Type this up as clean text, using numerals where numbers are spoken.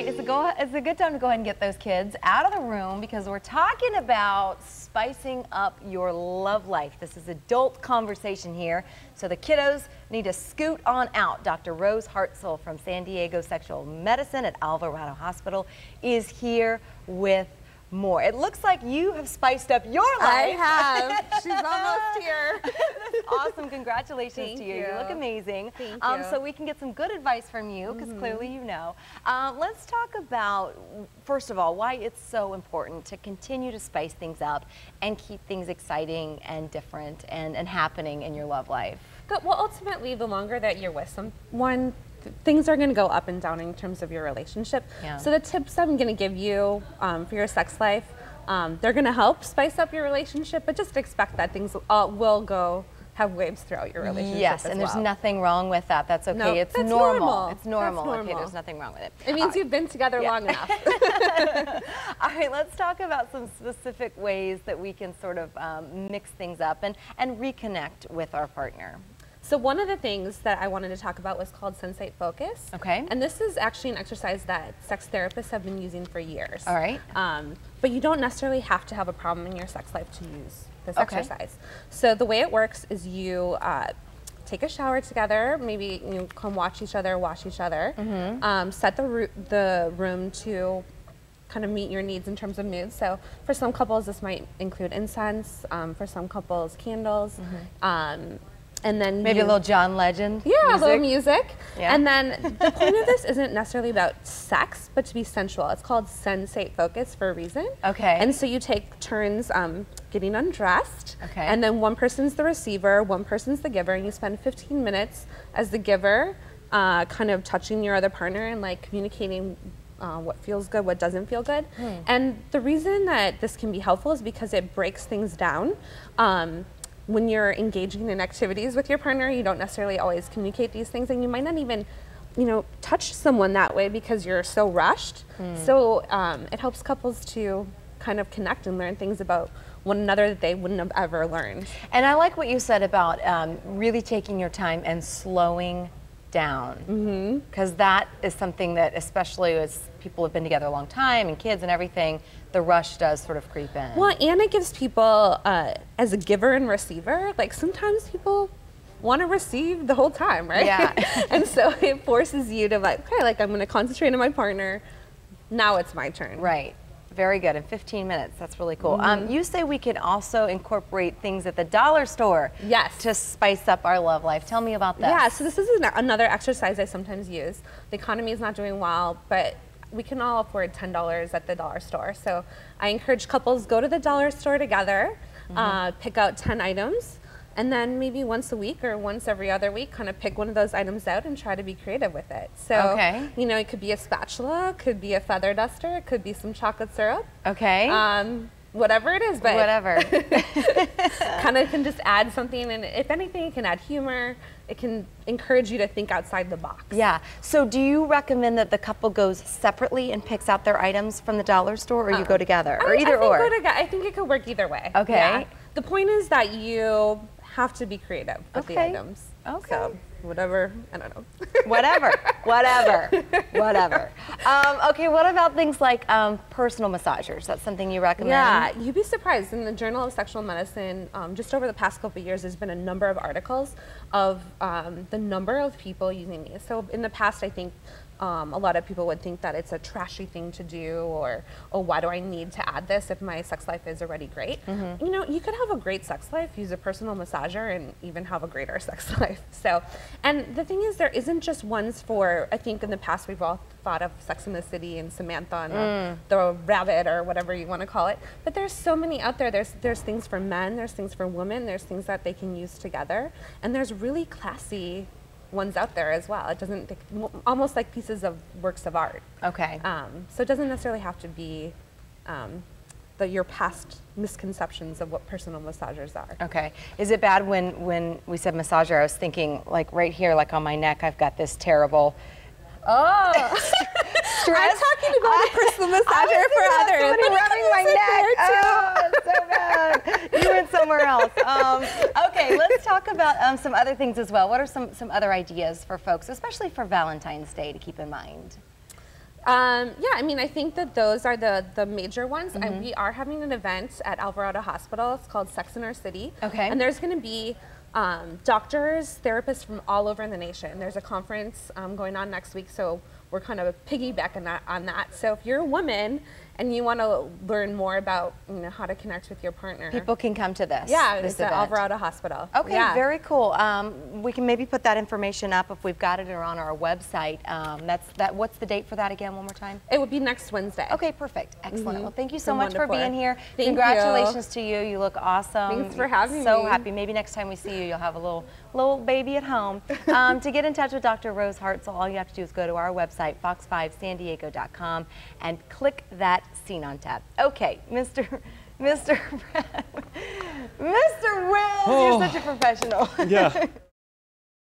right, it's a good time to go ahead and get those kids out of the room because we're talking about spicing up your love life. This is adult conversation here, so the kiddos need to scoot on out. Dr. Rose Hartzell from San Diego Sexual Medicine at Alvarado Hospital is here with more. It looks like you have spiced up your life. I have. She's almost here. That's awesome. Congratulations Thank to you. you. You look amazing. Thank you. So we can get some good advice from you because clearly you know. Let's talk about, first of all, why it's so important to continue to spice things up and keep things exciting and different and happening in your love life. Good. Well, ultimately, the longer that you're with someone, things are going to go up and down in terms of your relationship. Yeah. So the tips I'm going to give you for your sex life, they're going to help spice up your relationship, but just expect that things will have waves throughout your relationship. Yes, and there's nothing wrong with that. That's okay. No, it's that's normal. It's normal. That's Okay, normal. there's nothing wrong with it. It means you've been together long enough. All right, let's talk about some specific ways that we can sort of mix things up and reconnect with our partner. So one of the things that I wanted to talk about was called Sensate Focus. Okay. And this is actually an exercise that sex therapists have been using for years. All right. But you don't necessarily have to have a problem in your sex life to use this Okay. exercise. So the way it works is you take a shower together, maybe you come watch each other, wash each other, set the room to kind of meet your needs in terms of mood. So for some couples, this might include incense. For some couples, candles. And then Maybe a little John Legend. Yeah, music. a little music. Yeah. And then the point of this isn't necessarily about sex, but to be sensual. It's called Sensate Focus for a reason. Okay. And so you take turns getting undressed. Okay. And then one person's the receiver, one person's the giver, and you spend 15 minutes as the giver, kind of touching your other partner and like communicating what feels good, what doesn't feel good. And the reason that this can be helpful is because it breaks things down. When you're engaging in activities with your partner, you don't necessarily always communicate these things, and you might not even, touch someone that way because you're so rushed. So it helps couples to kind of connect and learn things about one another that they wouldn't have ever learned. And I like what you said about really taking your time and slowing down, because that is something that, especially as people have been together a long time and kids and everything, the rush does sort of creep in. Well, and it gives people, as a giver and receiver, like sometimes people want to receive the whole time, right? Yeah. And so it forces you to like, okay, like I'm going to concentrate on my partner. Now it's my turn. Right. Very good. In 15 minutes. That's really cool. You say we can also incorporate things at the dollar store. Yes. To spice up our love life. Tell me about that. Yeah, so this is another exercise I sometimes use. The economy is not doing well, but we can all afford $10 at the dollar store. So I encourage couples, go to the dollar store together, pick out 10 items, and then maybe once a week or once every other week, kind of pick one of those items out and try to be creative with it. So, it could be a spatula, could be a feather duster, it could be some chocolate syrup. Okay. Whatever it is, but whatever. kind of can just add something, and if anything, it can add humor. It can encourage you to think outside the box. Yeah. So do you recommend that the couple goes separately and picks out their items from the dollar store, or you go together, or either or? I think it could work either way. Okay. Yeah. The point is that you have to be creative with the items. Okay. So whatever, I don't know. Whatever. Okay, what about things like personal massagers? That's something you recommend? Yeah, you'd be surprised. In the Journal of Sexual Medicine, just over the past couple of years, there's been a number of articles of the number of people using these. So in the past, I think a lot of people would think that it's a trashy thing to do, or, oh, why do I need to add this if my sex life is already great? You could have a great sex life, use a personal massager, and even have a greater sex life. So, and the thing is, there isn't just ones for, I think in the past we've all thought of Sex and the City and Samantha and the rabbit or whatever you want to call it, but there's so many out there. There's things for men, there's things for women, there's things that they can use together, and there's really classy ones out there as well. It doesn't, almost like pieces of works of art. Okay. So it doesn't necessarily have to be your past misconceptions of what personal massagers are. Okay. Is it bad when we said massager, I was thinking like right here, like on my neck, I've got this terrible stress. I'm talking about a personal massager for others. Somebody rubbing my neck. Oh, it's so bad. You went somewhere else. Okay, let's talk about some other things as well. What are some other ideas for folks, especially for Valentine's Day, to keep in mind? Yeah, I mean, I think that those are the major ones. And we are having an event at Alvarado Hospital. It's called Sex in Our City. Okay. And there's going to be doctors, therapists from all over the nation. There's a conference going on next week, so we're kind of piggybacking on that. So if you're a woman and you want to learn more about how to connect with your partner, people can come to this. Yeah, this it's at event. Alvarado Hospital. Okay, yeah. very cool. We can maybe put that information up if we've got it or on our website. What's the date for that again? One more time. It would be next Wednesday. Okay, perfect. Excellent. Well, thank you so From much 1 to for 4. being here. Thank Congratulations to you. You look awesome. Thanks for having me. So happy. Maybe next time we see you, you'll have a little baby at home. To get in touch with Dr. Rose Hartzell, all you have to do is go to our website, fox5sandiego.com, and click that Scene On tab. Okay, Mr. Wills, you're such a professional. Yeah.